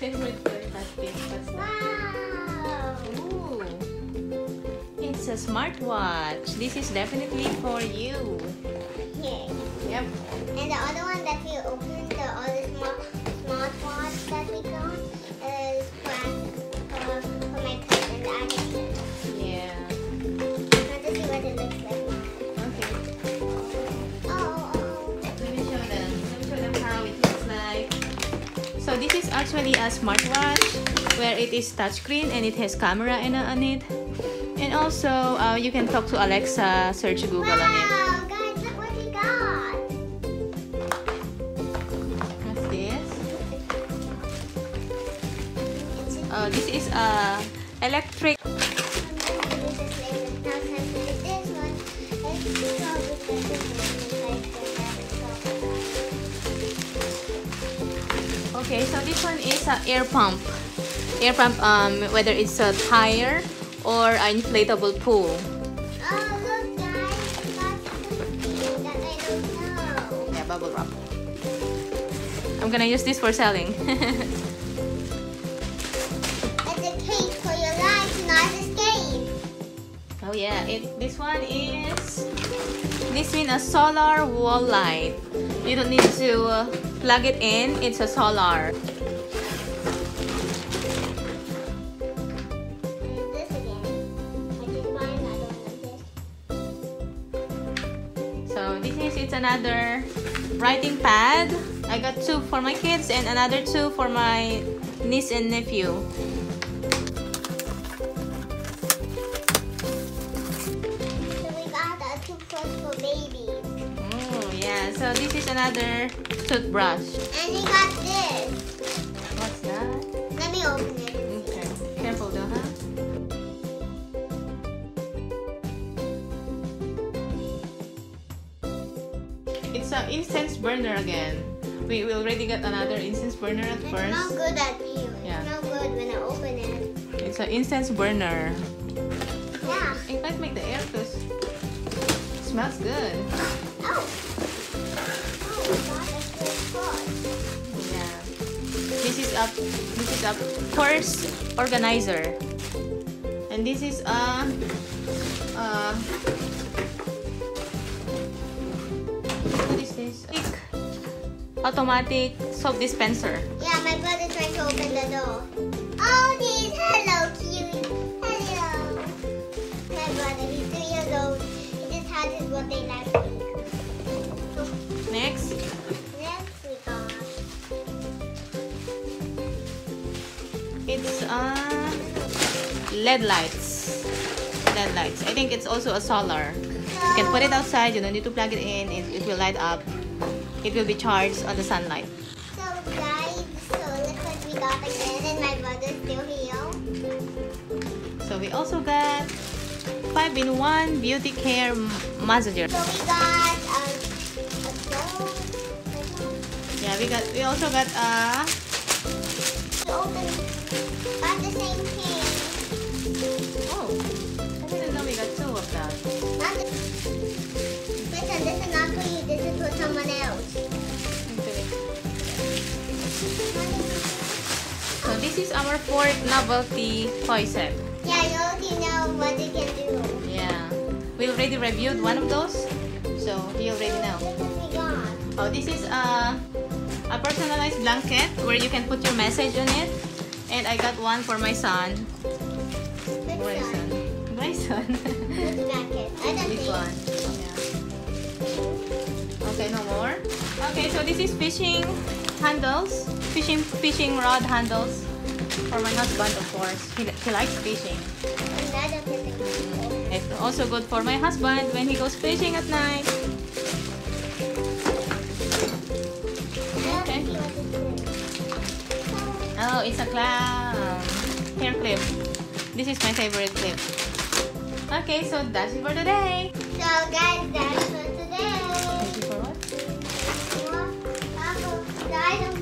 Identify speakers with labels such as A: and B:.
A: favorite toy has this. What's that?
B: Wow!
A: Ooh. It's a smartwatch. This is definitely for you.
B: Here.
A: Yep.
B: And the other one that we opened, the other smartwatch that we got, is for my cousin, Addison.
A: Yeah.
B: Let's see what it looks like.
A: Okay.
B: Oh.
A: Let me show them. Let me show them how it looks like. So this is actually a smartwatch where it is touchscreen and it has camera on it. And also you can talk to Alexa, search Google on it.
B: Wow, guys, look what we got.
A: What's this? This is electric. Okay, so this one is an air pump. Air pump, whether it's a tire or an inflatable pool.
B: Oh, look, guys, that's something that I don't know.
A: Yeah, bubble wrap. I'm gonna use this for selling.
B: It's a case for your life, not escape.
A: Oh yeah, this one a solar wall light. You don't need to plug it in. It's a solar.
B: This again. I just buy another one of this.
A: So it's another writing pad. I got 2 for my kids and another 2 for my niece and nephew.
B: So we got a toothbrush for babies.
A: Oh yeah, so this is another toothbrush.
B: And we got this.
A: What's that?
B: Let me open it.
A: Okay, careful though, huh? It's an incense burner again. We already got another incense burner at
B: It's
A: first.
B: not good at you.
A: Yeah.
B: It's not good when I open it.
A: It's an incense burner.
B: Yeah.
A: It might make the air because it smells good.
B: Oh. Oh, we got a toothbrush.
A: Yeah. This is a purse organizer. And this is what is this? Automatic soap dispenser.
B: Yeah, my brother's trying to open the door. Oh, he's hello, cute. Hello. My brother, he's 3 years old. He just had his birthday last week.
A: Next,
B: Next we got
A: it's LED lights. LED lights. I think it's also a solar. You can put it outside. You don't need to plug it in. It will light up. It will be charged on the sunlight.
B: So guys, so look what we got again, and my brother's still here.
A: So we also got 5-in-1 beauty care massager.
B: So we got a clothes.
A: Yeah, we also got
B: We opened got the same thing.
A: oh, I didn't know we got 2 of that.
B: Not the, listen, this is not for you. This is for someone else.
A: Okay. So this is our 4th novelty toy set.
B: Yeah, you already know what it can do.
A: Yeah, we already reviewed one of those, so you already know.
B: Look what we got.
A: Oh, this is a personalized blanket where you can put your message on it. And I got one for my son.
B: Which
A: My
B: one?
A: son. My son.
B: Which blanket? I don't
A: This
B: think.
A: one. Yeah. Okay, no more. Okay, so this is fishing handles. Fishing rod handles. For my husband, of course. He likes fishing.
B: Another fishing pole.
A: It's also good for my husband when he goes fishing at night. Okay. Oh, it's a hair clip. This is my favorite clip. Okay, so that's it for today.
B: So guys, that's for today.
A: Thank you for watching.
B: Guys, don't